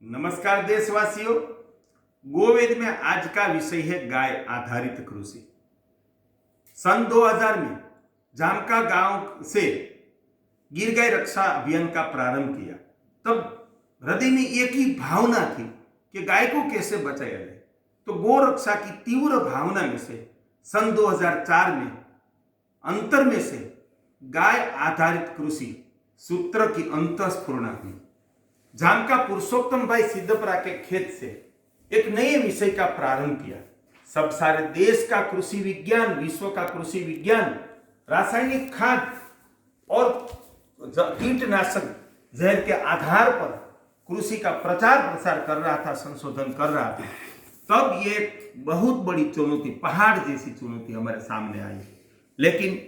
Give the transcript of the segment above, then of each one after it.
नमस्कार देशवासियों। गोवेद में आज का विषय है गाय आधारित कृषि। सन 2000 में जामका गांव से गिर गाय रक्षा अभियान का प्रारंभ किया। तब हृदय में एक ही भावना थी कि गाय को कैसे बचाया जाए। तो गौ रक्षा की तीव्र भावना में से सन 2004 में अंतर में से गाय आधारित कृषि सूत्र की अंतःस्फुरणा हुई। जामका पुरुषोत्तम भाई सिद्धपरा के खेत से एक नए विषय का प्रारंभ किया। सब सारे देश का कृषि विज्ञान, विश्व का कृषि विज्ञान रासायनिक खाद और कीटनाशक जहर के आधार पर कृषि का प्रचार प्रसार कर रहा था, संशोधन कर रहा था। तब ये बहुत बड़ी चुनौती, पहाड़ जैसी चुनौती हमारे सामने आई। लेकिन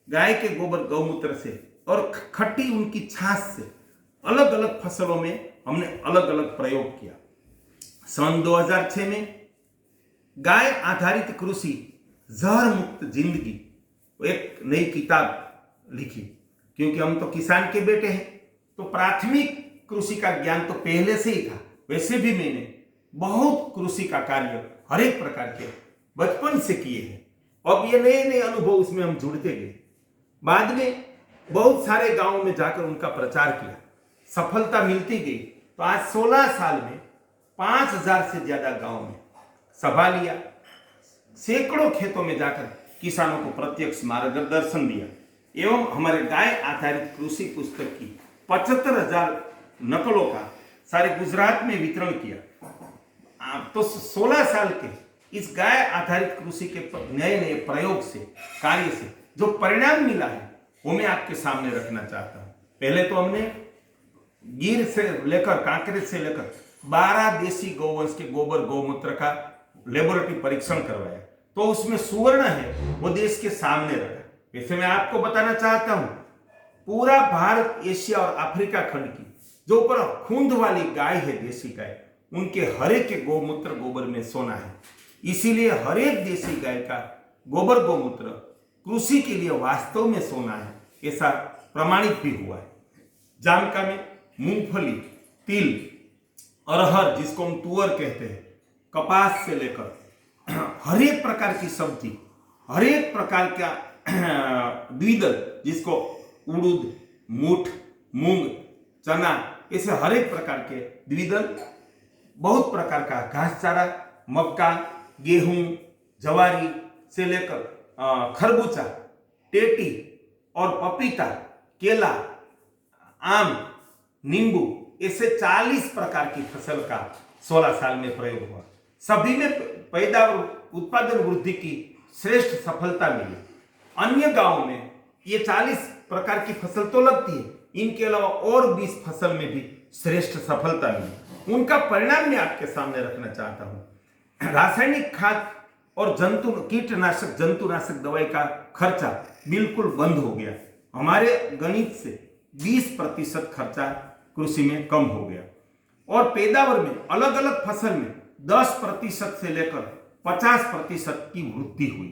गाय के गोबर गौमूत्र से और खट्टी उनकी छाछ से अलग अलग फसलों में हमने अलग अलग प्रयोग किया। सन 2006 में गाय आधारित कृषि जहर मुक्त जिंदगी एक नई किताब लिखी। क्योंकि हम तो किसान के बेटे हैं, तो प्राथमिक कृषि का ज्ञान तो पहले से ही था। वैसे भी मैंने बहुत कृषि का कार्य हर एक प्रकार के बचपन से किए हैं। अब ये नए नए अनुभव उसमें हम जुड़ते गए। बाद में बहुत सारे गांवों में जाकर उनका प्रचार किया, सफलता मिलती गई। तो आज 16 साल में 5000 से ज्यादा गांव में सभा लिया, सैकड़ों खेतों में जाकर किसानों को प्रत्यक्ष मार्गदर्शन दिया एवं हमारे गाय आधारित कृषि पुस्तक की 75,000 नकलों का सारे गुजरात में वितरण किया। तो 16 साल के इस गाय आधारित कृषि के नए नए प्रयोग से, कार्य से जो परिणाम मिला है वो मैं आपके सामने रखना चाहता हूं। पहले तो हमने गिर से लेकर कांकरेज से लेकर 12 देशी गौवंश के गोबर गौमूत्र का लेबोरेटरी परीक्षण करवाया। तो उसमें सुवर्ण है वो देश के सामने रखा। वैसे मैं आपको बताना चाहता हूं, पूरा भारत, एशिया और अफ्रीका खंड की जो ऊपर खूंद वाली गाय है, देशी गाय, उनके हरेक के गौमूत्र गोबर में सोना है। इसीलिए हरेक देशी गाय का गोबर गौमूत्र कृषि के लिए वास्तव में सोना है, ऐसा प्रमाणित भी हुआ है। जामका में मूंगफली, तिल, अरहर जिसको हम तुअर कहते हैं, कपास से लेकर हर एक प्रकार की सब्जी, हर एक प्रकार का द्विदल जिसको उड़द, मूठ, मूंग, चना, ऐसे हर एक प्रकार के द्विदल, बहुत प्रकार का घास चारा, मक्का, गेहूं, जवारी से लेकर खरबूजा, टेटी और पपीता, केला, आम, नींबू, ऐसे 40 प्रकार की फसल का 16 साल में प्रयोग हुआ। सभी में पैदावार, उत्पादन वृद्धि की श्रेष्ठ सफलता मिली। अन्य गांवों में ये 40 प्रकार की फसल तो लगती है, इनके अलावा और 20 फसल में भी श्रेष्ठ सफलता मिली। उनका परिणाम मैं आपके सामने रखना चाहता हूं। रासायनिक खाद और कीटनाशक, जंतुनाशक दवाई का खर्चा बिल्कुल बंद हो गया। हमारे गणित से 20% खर्चा कृषि में कम हो गया और पैदावार में अलग अलग फसल में 10% से लेकर 50% की वृद्धि हुई।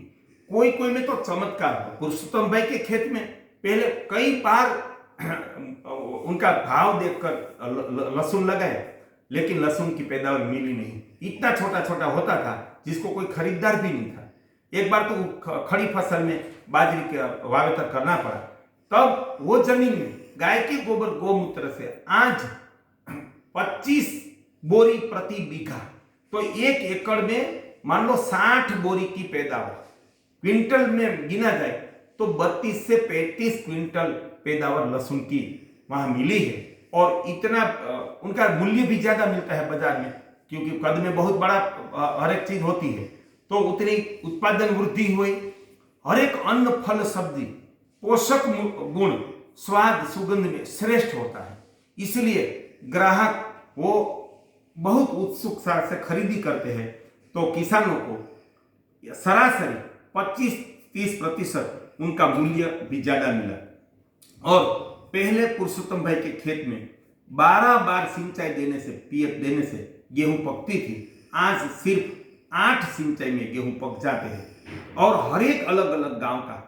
कोई कोई में तो चमत्कार हुआ। पुरुषोत्तम भाई के खेत में पहले कई बार उनका भाव देखकर लहसुन लगाए, लेकिन लहसुन की पैदावार मिली नहीं। इतना छोटा छोटा होता था जिसको कोई खरीदार भी नहीं था। एक बार तो खड़ी फसल में बाजरी का वावेतर करना पड़ा। तब वो जमीन में गाय के गोबर गौमूत्र से आज 25 बोरी प्रति बीघा, तो 1 एकड़ में मान लो 60 बोरी की पैदावार, क्विंटल में गिना जाए तो 32 से 35 क्विंटल पैदावार लहसुन की वहां मिली है। और इतना उनका मूल्य भी ज्यादा मिलता है बाजार में, क्योंकि कद में बहुत बड़ा हर एक चीज होती है, तो उतनी उत्पादन वृद्धि हुई। हर एक अन्न, फल, सब्जी पोषक गुण, स्वाद, सुगंध में श्रेष्ठ होता है। इसलिए ग्राहक वो बहुत उत्सुकता से खरीदी करते हैं। तो किसानों को सरासरी 25-30% उनका मूल्य भी ज्यादा मिला। और पहले पुरुषोत्तम भाई के खेत में 12 बार सिंचाई देने से, पीएफ देने से गेहूं पकती थी। आज सिर्फ 8 सिंचाई में गेहूं पक जाते हैं। और हर एक अलग अलग गांव का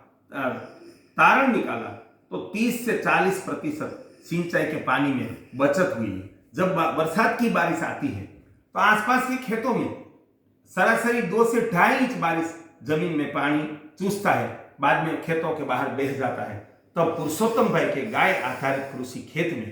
तारण निकाला तो 30 से 40% सिंचाई के पानी में बचत हुई है। जब बरसात की बारिश आती है तो आसपास के खेतों में सरासरी 2 से 2.5 इंच बारिश जमीन में पानी चूसता है, बाद में खेतों के बाहर बह जाता है। तब पुरुषोत्तम भाई के गाय आधारित कृषि खेत में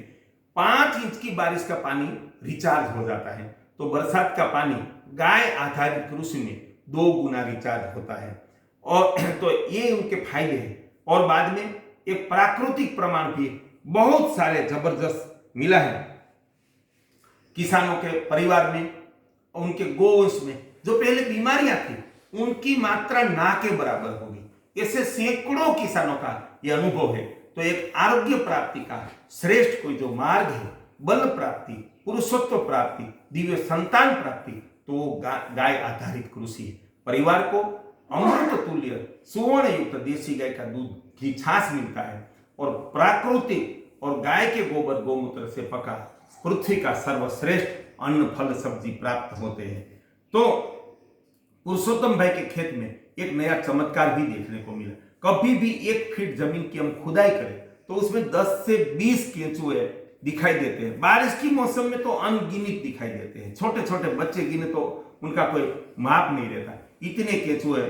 5 इंच की बारिश का पानी रिचार्ज हो जाता है। तो बरसात का पानी गाय आधारित कृषि में 2 गुना रिचार्ज होता है। और तो ये उनके फायदे हैं। और बाद में एक प्राकृतिक प्रमाण भी बहुत सारे जबरदस्त मिला है किसानों के परिवार में, उनके गोवंश में जो पहले बीमारियां थी उनकी मात्रा ना के बराबर होगी। ऐसे सैकड़ों किसानों का यह अनुभव है। तो एक आरोग्य प्राप्ति का श्रेष्ठ कोई जो मार्ग है, बल प्राप्ति, पुरुषत्व प्राप्ति, दिव्य संतान प्राप्ति, तो वो गाय आधारित कृषि है। परिवार को अमृत तुल्य सुवर्ण युक्त देसी गाय का दूध घी छाछ मिलता है और प्राकृतिक और गाय के गोबर गोमूत्र से पका पृथ्वी का सर्वश्रेष्ठ अन्न फल सब्जी प्राप्त होते हैं। तो पुरुषोत्तम भाई के खेत में एक नया चमत्कार भी देखने को मिला। कभी भी 1 फीट जमीन की हम खुदाई करें तो उसमें 10 से 20 केंचुए दिखाई देते हैं। बारिश की मौसम में तो अनगिनत दिखाई देते हैं। छोटे छोटे बच्चे गिने तो उनका कोई माप नहीं रहता, इतने केंचुए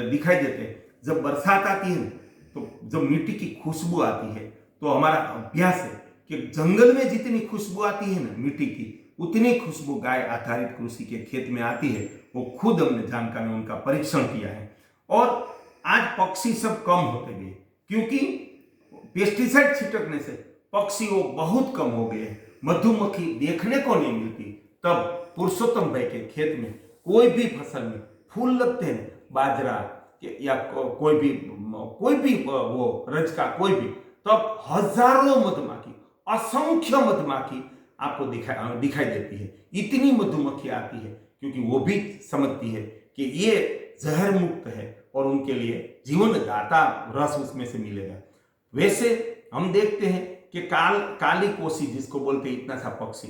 दिखाई देते हैं। जब बरसात आती है तो जब मिट्टी की खुशबू आती है तो हमारा अभ्यास है कि जंगल में जितनी खुशबू आती है ना मिट्टी की, उतनी खुशबू गाय आधारित कृषि के खेत में आती है। वो खुद हमने जानकारी में उनका परीक्षण किया है। और आज पक्षी सब कम होते गए क्योंकि पेस्टिसाइड छिड़कने से पक्षी वो बहुत कम हो गए, मधुमक्खी देखने को नहीं मिलती। तब पुरुषोत्तम भाई के खेत में कोई भी फसल में फूल लगते हैं, बाजरा या कोई भी वो रज का कोई भी, तब हजारों मधुमक्खी, असंख्य मधुमक्खी आपको दिखाई देती है। इतनी मधुमक्खी आती है क्योंकि वो भी समझती है कि ये जहर मुक्त है और उनके लिए जीवन दाता रस उसमें से मिलेगा। वैसे हम देखते हैं कि काली कोसी जिसको बोलते हैं, इतना सा पक्षी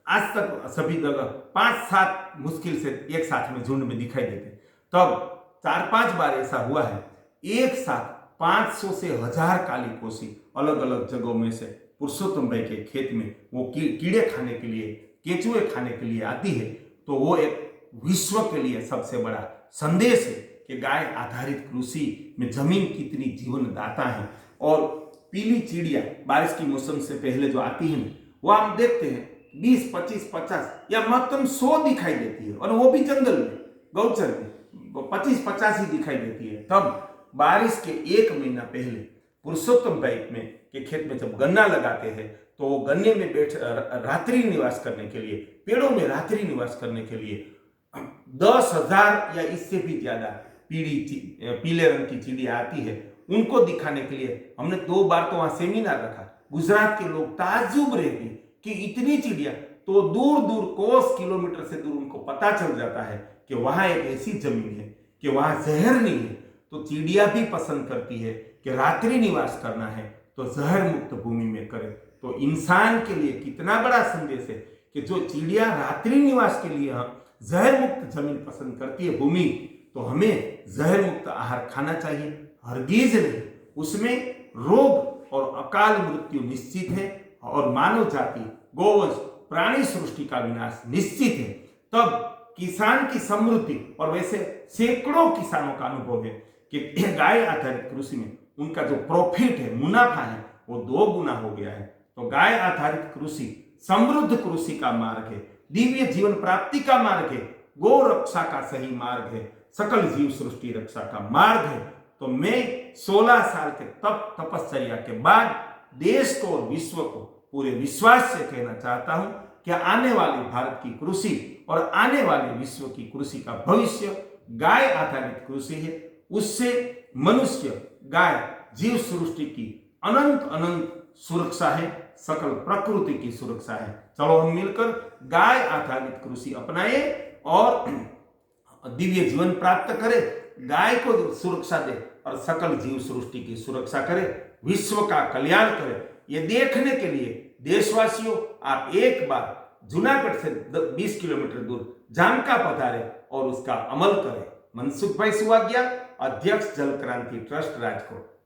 आज तक सभी जगह 5-7 मुश्किल से एक साथ में झुंड में दिखाई देते। तब 4-5 बार ऐसा हुआ है, एक साथ 500 से 1000 काली कोसी अलग अलग जगहों में से पुरुषोत्तम भाई के खेत में वो कीड़े खाने के लिए, केंचुए खाने के लिए आती है। तो वो एक विश्व के लिए सबसे बड़ा संदेश है कि गाय आधारित कृषि में जमीन कितनी जीवन दाता है। और पीली चिड़िया बारिश की मौसम से पहले जो आती है वो हम देखते हैं 20, 25, 50 या महत्तम 100 दिखाई देती है, और वो भी जंगल में, गौचर में 25-50 ही दिखाई देती है। तब बारिश के 1 महीना पहले पुरुषोत्तम भाई में के खेत में जब गन्ना लगाते हैं तो वो गन्ने में रात्रि निवास करने के लिए, पेड़ों में रात्रि निवास करने के लिए 10,000 या इससे भी ज्यादा पीले रंग की चिड़िया आती है। उनको दिखाने के लिए हमने 2 बार तो वहां सेमिनार रखा। गुजरात के लोग ताज्जुब रह गए कि इतनी चिड़िया, तो दूर दूर कोस किलोमीटर से दूर उनको पता चल जाता है कि वहां एक ऐसी जमीन है कि वहां जहर नहीं है। तो चिड़िया भी पसंद करती है कि रात्रि निवास करना है तो जहर मुक्त भूमि में करे। तो इंसान के लिए कितना बड़ा संदेश है कि जो चिड़िया रात्रि निवास के लिए जहर मुक्त जमीन पसंद करती है, भूमि, तो हमें जहर मुक्त आहार खाना चाहिए, हरगिज नहीं। उसमें रोग और अकाल मृत्यु निश्चित है और मानव जाति, गोवंश, प्राणी सृष्टि का विनाश निश्चित है। तब किसान की समृद्धि, और वैसे सैकड़ों किसानों का अनुभव है कि गाय आधारित कृषि में उनका जो प्रॉफिट है, मुनाफा है, वो 2 गुना हो गया है। तो गाय आधारित कृषि समृद्ध कृषि का मार्ग है, दिव्य जीवन प्राप्ति का मार्ग है, गौ रक्षा का सही मार्ग है, सकल जीव सृष्टि रक्षा का मार्ग है। तो मैं 16 साल के तपश्चर्या के बाद देश को और विश्व को पूरे विश्वास से कहना चाहता हूं कि आने वाली भारत की कृषि और आने वाले विश्व की कृषि का भविष्य गाय आधारित कृषि है। उससे मनुष्य, गाय, जीव सृष्टि की अनंत सुरक्षा है, सकल प्रकृति की सुरक्षा है। चलो हम मिलकर गाय आधारित कृषि अपनाए और दिव्य जीवन प्राप्त करें, गाय को सुरक्षा दे और सकल जीव सृष्टि की सुरक्षा करे, विश्व का कल्याण करे। ये देखने के लिए देशवासियों, आप एक बार जूनागढ़ से 20 किलोमीटर दूर जामका पधारे और उसका अमल करें। मनसुख भाई सुवाग्या, अध्यक्ष जल क्रांति ट्रस्ट, राजकोट।